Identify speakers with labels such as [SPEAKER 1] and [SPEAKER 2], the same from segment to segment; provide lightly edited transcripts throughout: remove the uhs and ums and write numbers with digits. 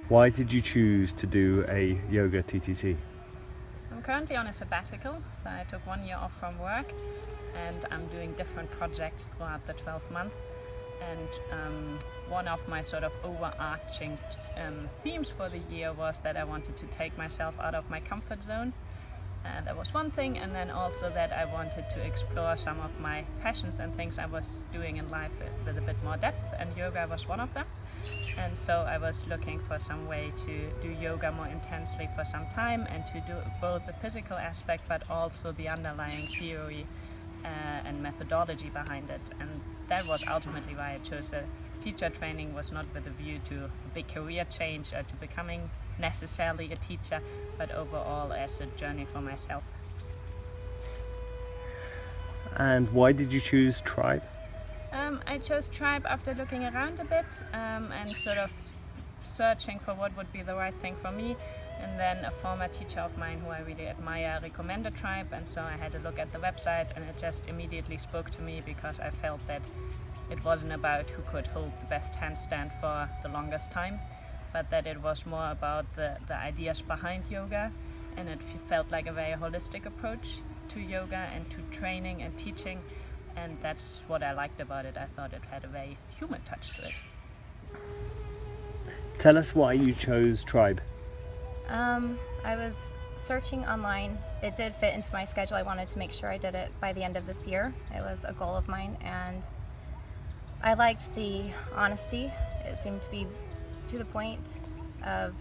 [SPEAKER 1] Why did you choose to do a yoga TTT?
[SPEAKER 2] I'm currently on a sabbatical, so I took 1 year off from work and I'm doing different projects throughout the 12th month. And one of my sort of overarching themes for the year was that I wanted to take myself out of my comfort zone. That was one thing, and then also that I wanted to explore some of my passions and things I was doing in life with a bit more depth, and yoga was one of them. And so I was looking for some way to do yoga more intensely for some time and to do both the physical aspect but also the underlying theory and methodology behind it. And that was ultimately why I chose a teacher training. Was not with a view to a big career change or to becoming necessarily a teacher, but overall as a journey for myself.
[SPEAKER 1] And why did you choose Tribe?
[SPEAKER 2] I chose Tribe after looking around a bit and sort of searching for what would be the right thing for me. And then a former teacher of mine who I really admire recommended Tribe, and so I had a look at the website and it just immediately spoke to me because I felt that it wasn't about who could hold the best handstand for the longest time, but that it was more about the ideas behind yoga, and it felt like a very holistic approach to yoga and to training and teaching. And that's what I liked about it. I thought it had a very human touch to it.
[SPEAKER 1] Tell us why you chose Tribe.
[SPEAKER 3] I was searching online. It did fit into my schedule. I wanted to make sure I did it by the end of this year. It was a goal of mine, and I liked the honesty. It seemed to be to the point of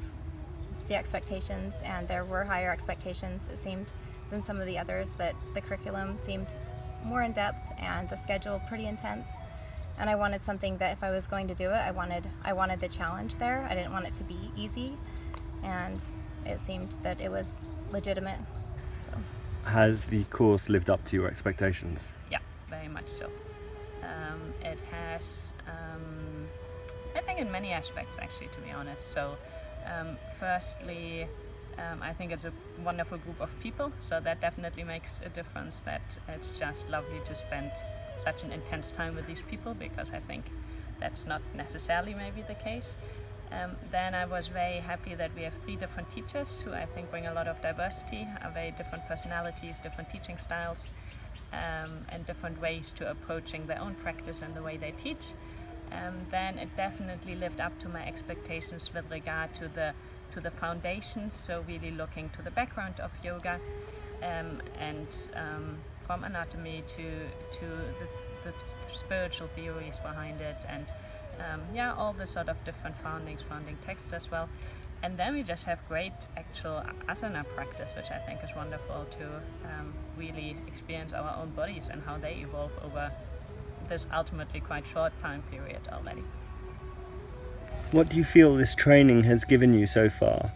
[SPEAKER 3] the expectations, and there were higher expectations, it seemed, than some of the others. That the curriculum seemed more in depth and the schedule pretty intense, and I wanted something that if I was going to do it, I wanted the challenge there. I didn't want it to be easy, and it seemed that it was legitimate. So.
[SPEAKER 1] Has the course lived up to your expectations?
[SPEAKER 2] Yeah, very much so. It has, I think in many aspects actually, to be honest. So firstly, I think it's a wonderful group of people, so that definitely makes a difference, that it's just lovely to spend such an intense time with these people, because I think that's not necessarily maybe the case. Then I was very happy that we have 3 different teachers who I think bring a lot of diversity, are very different personalities, different teaching styles, and different ways to approaching their own practice and the way they teach. Then it definitely lived up to my expectations with regard to the foundations, so really looking to the background of yoga and from anatomy to the spiritual theories behind it, and all the sort of different founding texts as well. And then we just have great actual asana practice, which I think is wonderful to really experience our own bodies and how they evolve over this ultimately quite short time period already.
[SPEAKER 1] What do you feel this training has given you so far?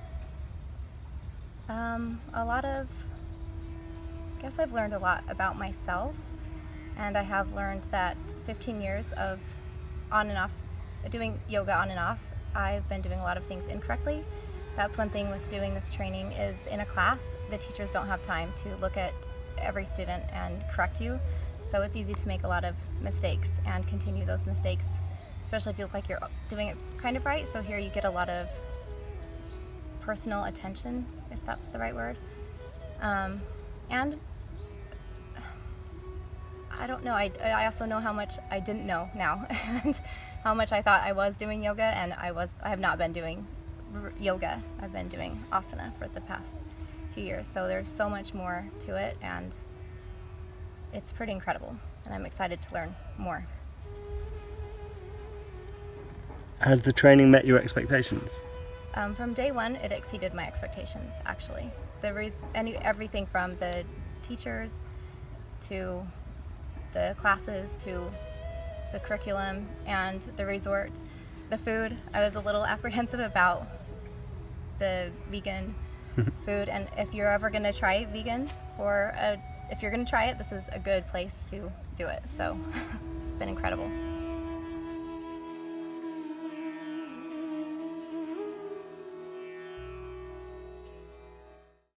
[SPEAKER 3] I guess I've learned a lot about myself, and I have learned that 15 years of on and off, doing yoga on and off, I've been doing a lot of things incorrectly. That's one thing with doing this training, is in a class, the teachers don't have time to look at every student and correct you. So it's easy to make a lot of mistakes and continue those mistakes, especially if you look like you're doing it kind of right. So here you get a lot of personal attention, if that's the right word. And I don't know, I also know how much I didn't know now and how much I thought I was doing yoga, and I have not been doing yoga. I've been doing asana for the past few years. So there's so much more to it, and it's pretty incredible, and I'm excited to learn more.
[SPEAKER 1] Has the training met your expectations?
[SPEAKER 3] From day one, it exceeded my expectations, actually. Everything from the teachers to the classes to the curriculum and the resort, the food. I was a little apprehensive about the vegan food, and if you're ever going to try vegan, if you're going to try it, this is a good place to do it. So it's been incredible.